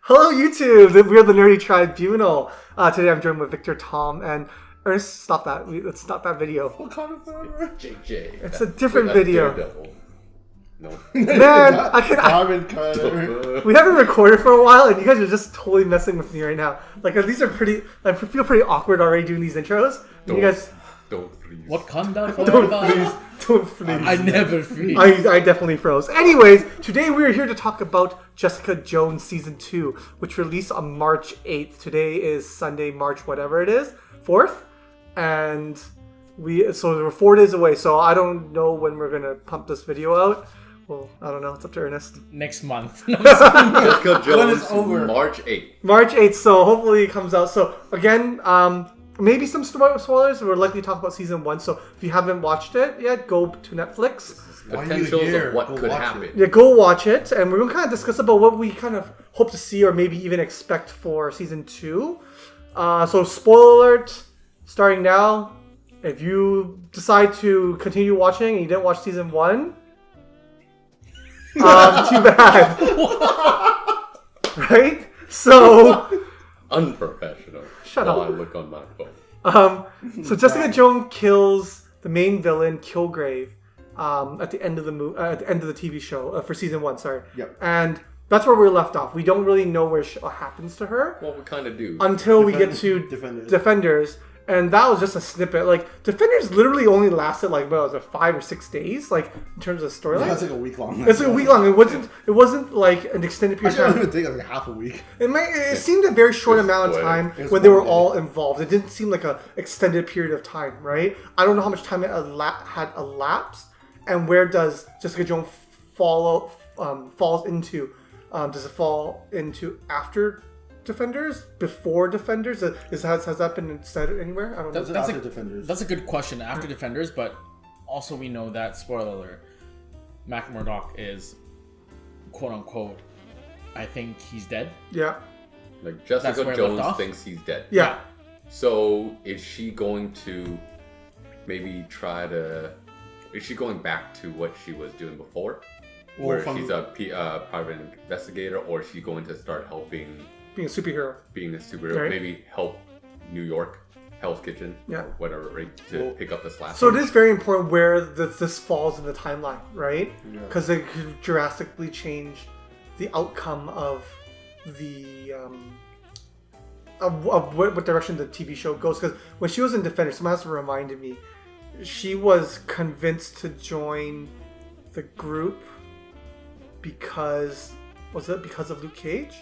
Hello, YouTube. We are the Nerdy Tribunal. Today I'm joined with Victor, Tom, and Ernest. Stop that. Let's stop that video. What kind of JJ. It's a different video. Daredevil. No. Man, we haven't recorded for a while, and you guys are just totally messing with me right now. Like these are pretty. I feel pretty awkward already doing these intros. You guys. Don't freeze. What conduct? Don't freeze. I never freeze. I definitely froze. Anyways, today we are here to talk about Jessica Jones Season 2, which released on March 8th. Today is Sunday, March whatever it is, 4th. And so we're 4 days away, so I don't know when we're going to pump this video out. Well, I don't know. It's up to Ernest. Next month. Jessica Jones, March 8th. March 8th, so hopefully it comes out. So again, maybe some spoilers. We're likely to talk about Season 1, so if you haven't watched it yet, go to Netflix. Potentials of what could happen. Yeah, go watch it, and we're going to kind of discuss about what we kind of hope to see or maybe even expect for Season 2. So spoiler alert, starting now. If you decide to continue watching and you didn't watch Season 1, too bad. Right? So... Unprofessional. Shut up. I look on my phone. So Jessica Jones kills the main villain, Kilgrave, at the end of the at the end of the TV show for Season 1. Sorry. Yep. And that's where we're left off. We don't really know what happens to her. Well, we kind of do. Until we get to Defenders. And that was just a snippet. Like, Defenders literally only lasted, like, what was it, 5 or 6 days? Like, in terms of storyline? Yeah, it's like a week long. It's like a week long. It wasn't like an extended period of time. I don't even think like half a week. It seemed a very short amount of time when they were all involved. It didn't seem like an extended period of time, right? I don't know how much time it had elapsed, and where does Jessica Jones falls into? Does it fall into after Defenders? Before Defenders? Has that been said anywhere? I don't know. That's after Defenders. That's a good question. After Defenders, but also we know that, spoiler alert, Murdock is, quote unquote, I think he's dead. Yeah. Like, Jessica Jones thinks he's dead. Yeah. So, is she going to maybe is she going back to what she was doing before? Where she's a private investigator, or is she going to start helping... Being a superhero. Right. Maybe help New York, Hell's Kitchen, or whatever, right? To pick up the slash. So it is very important where this falls in the timeline, right? Because it could drastically change the outcome of the of what direction the TV show goes. Because when she was in Defenders, someone else reminded me, she was convinced to join the group because of Luke Cage?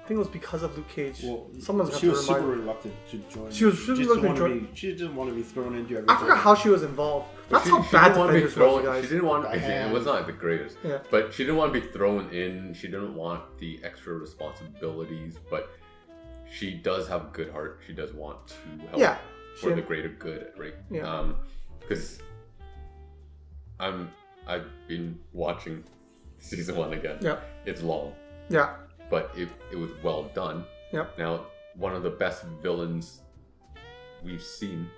I think it was because of Luke Cage. Well, she was super reluctant to join. She didn't want to be thrown into everything. I forgot how she was involved. That's how bad Defenders was, guys. She didn't want. It was not the greatest. Yeah. But she didn't want to be thrown in. She didn't want the extra responsibilities. But she does have a good heart. She does want to help for the greater good, right? Yeah. Because I've been watching Season 1 again. Yeah. It's long. Yeah. But it was well done. Yep. Now, one of the best villains we've seen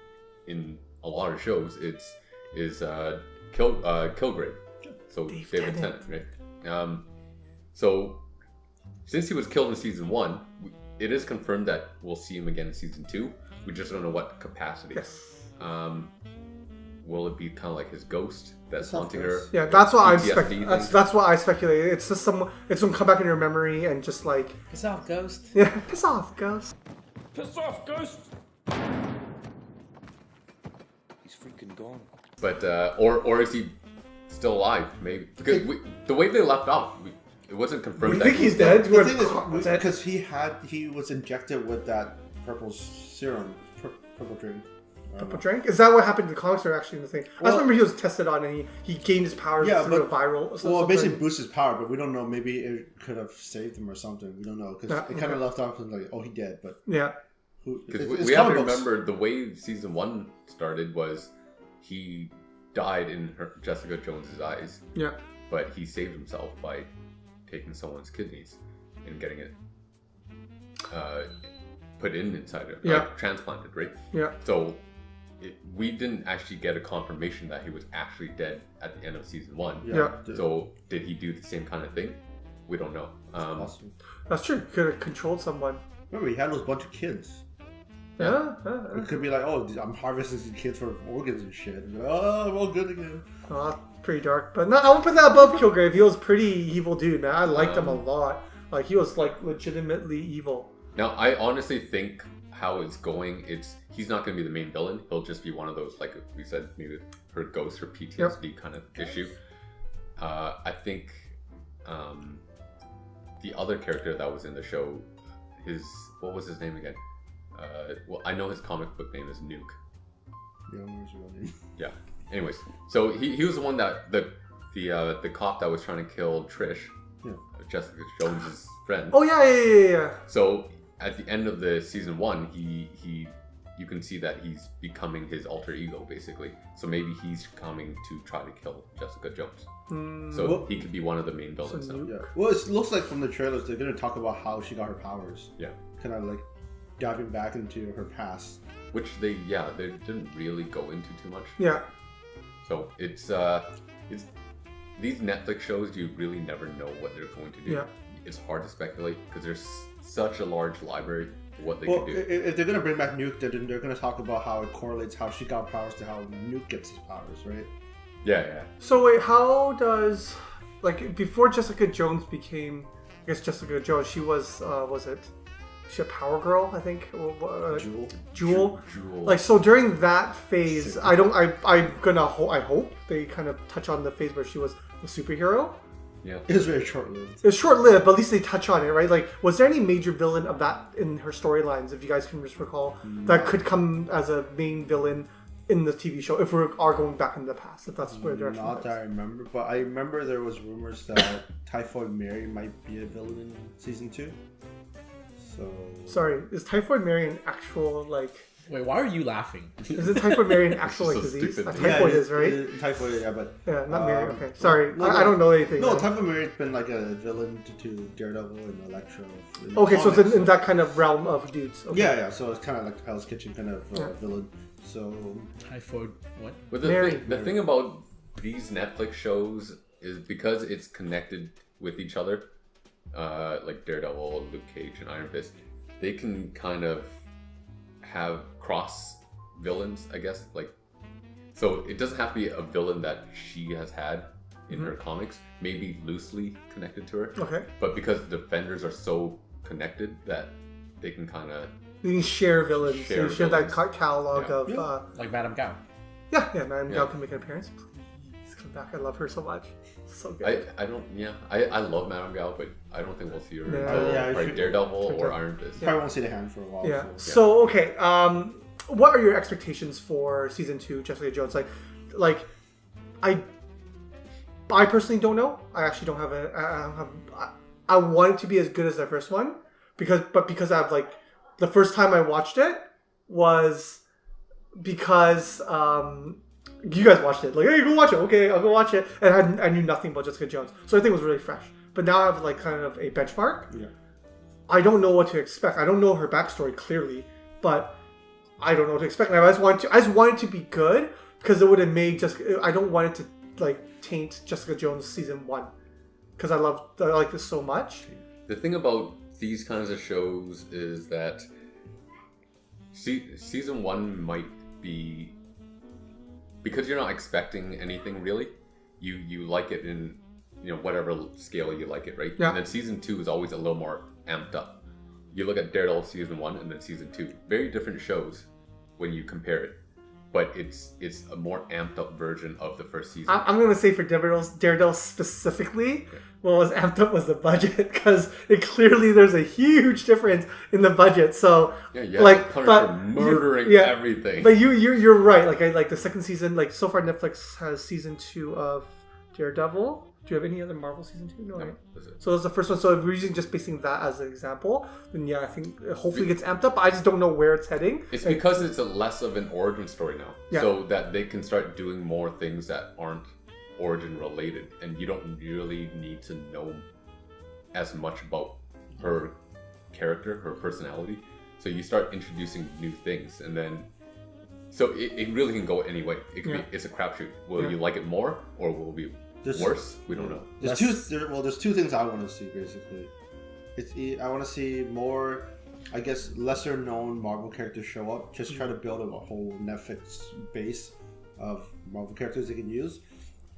in a lot of shows is Kilgrave. So David Tennant, right? So since he was killed in Season 1, it is confirmed that we'll see him again in Season 2. We just don't know what capacity. Yes. Will it be kind of like his ghost that's haunting her? Yeah, that's what that's what I speculated. It's just it's gonna come back in your memory and just like piss off, ghost. Yeah, piss off, ghost. Piss off, ghost. He's freaking gone. But or is he still alive? Maybe because the way they left off, it wasn't confirmed. We think he's dead. The thing is, because he was injected with that purple serum, purple drink. Purple drink? Is that what happened in the comics or actually in the thing? I just remember he was tested on and he gained his powers through a viral. Well, it basically boosts his power, but we don't know. Maybe it could have saved him or something. We don't know because it kind of left off as like, oh, he dead, but yeah. Because we have to remember the way Season 1 started was he died in Jessica Jones's eyes. Yeah. But he saved himself by taking someone's kidneys and getting it put inside it, like transplanted, right? Yeah. So we didn't actually get a confirmation that he was actually dead at the end of season 1. Yeah. So did he do the same kind of thing we don't know. Awesome. That's true. Could have controlled someone. Remember, he had those bunch of kids. Yeah. It could be like, oh, I'm harvesting these kids for organs and shit. And oh, I'm all good again. Oh, that's pretty dark. But no, I won't put that above Kilgrave. He was pretty evil dude, man. I liked him a lot. Like, he was, like, legitimately evil. Now, I honestly think how it's going, he's not going to be the main villain. He'll just be one of those, like we said, maybe her ghost or PTSD kind of issue. I think the other character that was in the show, what was his name again? Well, I know his comic book name is Nuke. Yeah, what's your name? Yeah. Anyways, so he was the one that the cop that was trying to kill Trish, Jessica Jones's friend. Oh yeah. So at the end of the season 1, you can see that he's becoming his alter ego basically. So maybe he's coming to try to kill Jessica Jones. So he could be one of the main villains. So Yeah. Well, it looks like from the trailers they're gonna talk about how she got her powers. Yeah. Kind of like diving back into her past. Which they didn't really go into too much. Yeah. So it's these Netflix shows, you really never know what they're going to do. Yeah. It's hard to speculate because there's such a large library of what they Well, could do. if they're gonna bring back Nuke, then they're gonna talk about how it correlates how she got powers to how Nuke gets his powers, right? Yeah. So wait, how does, like, before Jessica Jones became, I guess Jessica Jones, she was she a Power Girl, I think? Jewel. Like, so during that phase, I hope they kind of touch on the phase where she was the superhero. Yeah. It was very short-lived. It was short-lived, but at least they touch on it, right? Like, was there any major villain of that in her storylines, if you guys can just recall, that could come as a main villain in the TV show, if we are going back in the past, if that's where they're Not that I remember, but I remember there was rumors that Typhoid Mary might be a villain in season 2. So... Sorry, is Typhoid Mary an actual, like... Wait, why are you laughing? Is it Typhoid Mary an actual, like, so disease? stupid. Typhoid is, right? Typhoid, yeah, but... Yeah, not Mary, okay. Sorry, no, I don't know anything. No, man. Typhoid Mary's been like a villain to Daredevil and Electro. Okay, so it's in that kind of realm of dudes. Okay. Yeah, so it's kind of like Hell's Kitchen kind of villain. So... Typhoid, what? But Mary. the thing about these Netflix shows is because it's connected with each other, like Daredevil, Luke Cage, and Iron Fist, they can kind of have cross villains, I guess. Like, so it doesn't have to be a villain that she has had in her comics, maybe loosely connected to her. Okay. But because the Defenders are so connected that they can kind of... You can share villains. Share You share that villains. catalog Yeah. of... Like Madame Gao. Madame Gao can make an appearance. Please come back. I love her so much. So good. I love Madame Gao, but I don't think we'll see her Yeah. until Yeah, probably she- Daredevil or Iron Fist. Probably won't see the hand for a while. Yeah. So. So okay, what are your expectations for season 2, Jessica Jones? Like, I personally don't know. I actually don't have I want it to be as good as the first one because I have, like, the first time I watched it was because you guys watched it. Like, hey, go watch it. Okay, I'll go watch it. And I knew nothing about Jessica Jones, so everything was really fresh. But now I have, like, kind of a benchmark. Yeah. I don't know what to expect. I don't know her backstory clearly, but I don't know what to expect. And I just want it to be good because it would have made I don't want it to, like, taint Jessica Jones season 1 because I like this so much. The thing about these kinds of shows is that season 1 might be, because you're not expecting anything really, you like it in, whatever scale you like it, right? Yeah. And then season 2 is always a little more amped up. You look at Daredevil season 1 and then season 2, very different shows when you compare it, but it's a more amped up version of the first season. I'm gonna say for Daredevil specifically, what was amped up was the budget because there's a huge difference in the budget. So like Punisher murdering everything. But you're right. Like the second season, like so far Netflix has season 2 of Daredevil. Do you have any other Marvel season 2? No, right? That's it. So that's the first one. So if we're using just basing that as an example, then I think hopefully it gets amped up. But I just don't know where it's heading. It's because it's a less of an origin story now, Yeah. so that they can start doing more things that aren't origin related, and you don't really need to know as much about her character, her personality. So you start introducing new things, and then so it really can go any way. It can be, it's a crapshoot. Will you like it more, or will worse? We don't know. There's two things I want to see basically. I want to see more, I guess, lesser known Marvel characters show up. Just try to build a whole Netflix base of Marvel characters they can use.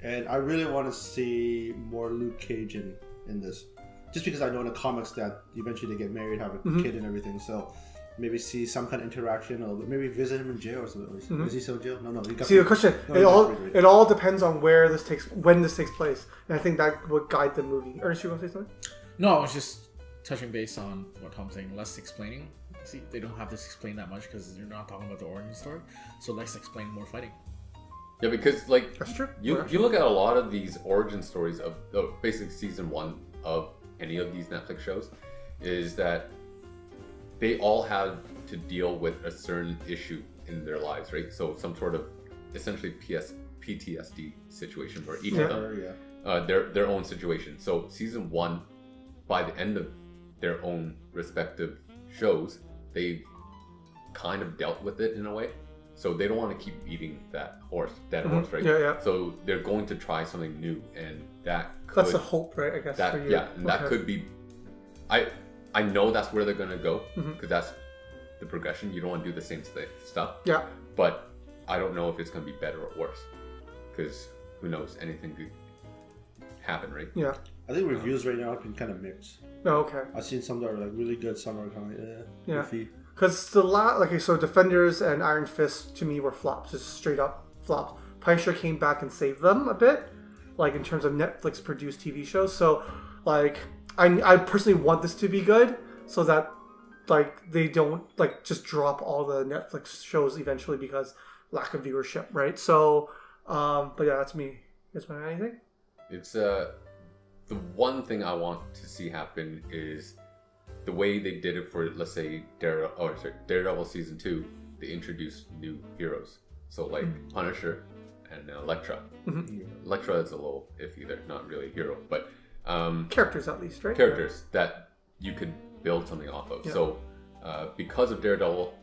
And I really want to see more Luke Cage in this. Just because I know in the comics that eventually they get married, have a kid and everything. So maybe see some kind of interaction, or maybe visit him in jail or something. Is he still in jail? No. See, the question, it all depends on when this takes place. And I think that would guide the movie. Ernest, you want to say something? No, I was just touching base on what Tom's saying, less explaining. See, they don't have to explain that much because you're not talking about the origin story. So less explain, more fighting. Yeah, because like that's true. You look at a lot of these origin stories of basically season 1 of any of these Netflix shows, is that they all had to deal with a certain issue in their lives, right? So some sort of essentially PTSD situation where each of them their own situation. So season 1, by the end of their own respective shows, they've kind of dealt with it in a way. So they don't want to keep beating that horse, right? Yeah. So they're going to try something new, and that's the hope, right? I guess. That, for you. Yeah, and that could be. I know that's where they're going to go because that's the progression. You don't want to do the same stuff. Yeah. But I don't know if it's going to be better or worse, because who knows? Anything could happen, right? Yeah. I think reviews right now have been kind of mixed. Oh, okay. I've seen some that are like really good, some are kind of iffy. Because so Defenders and Iron Fist to me were flops, just straight up flops. Punisher came back and saved them a bit, like in terms of Netflix produced TV shows. So, like, I personally want this to be good, so that like they don't like just drop all the Netflix shows eventually because lack of viewership, right? So, but yeah, that's me. You guys want anything? It's the one thing I want to see happen is the way they did it for, let's say, Daredevil season 2. They introduced new heroes, so like Punisher and Elektra. Elektra is a little iffy; they're not really a hero, but characters at least, right? Characters that you could build something off of. Yeah. So because of Daredevil,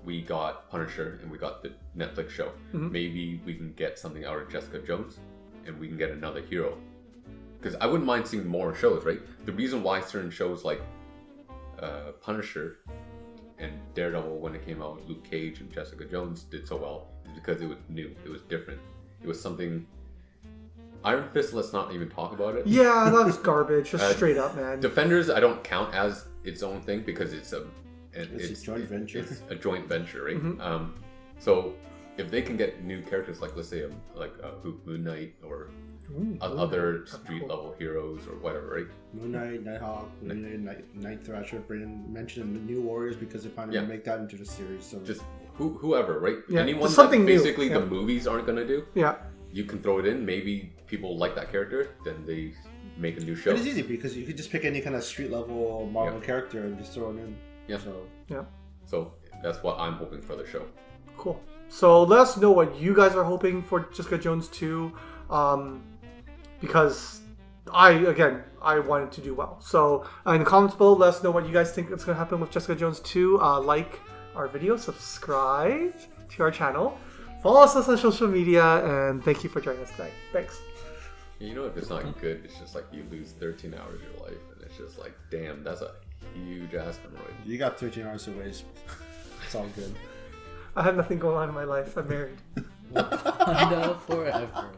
we got Punisher and we got the Netflix show. Maybe we can get something out of Jessica Jones, and we can get another hero. Because I wouldn't mind seeing more shows, right? The reason why certain shows like Punisher and Daredevil, when it came out, Luke Cage and Jessica Jones did so well, is because it was new, it was different, it was something. Iron Fist, let's not even talk about it. Yeah, that was garbage, just straight up, man. Defenders, I don't count as its own thing because it's a joint venture. It's a joint venture, right? So if they can get new characters, like let's say Moon Knight or other street level heroes or whatever, right? Moon Knight, Nighthawk, Night Thrasher, mentioned the New Warriors because they're planning to make that into the series. So just whoever, right? Yeah, anyone something that basically new. The movies aren't gonna do. Yeah. You can throw it in. Maybe people like that character, then they make a new show. It is easy because you could just pick any kind of street level Marvel character and just throw it in. Yeah. So that's what I'm hoping for the show. Cool. So let us know what you guys are hoping for Jessica Jones 2. Because I wanted to do well. So in the comments below, let us know what you guys think is going to happen with Jessica Jones 2. Like our video, subscribe to our channel, follow us on social media, and thank you for joining us today. Thanks. You know, if it's not good, it's just like you lose 13 hours of your life, and it's just like, damn, that's a huge ass hemorrhoid. You got 13 hours to waste. It's all good. I have nothing going on in my life. I'm married. Wakanda forever.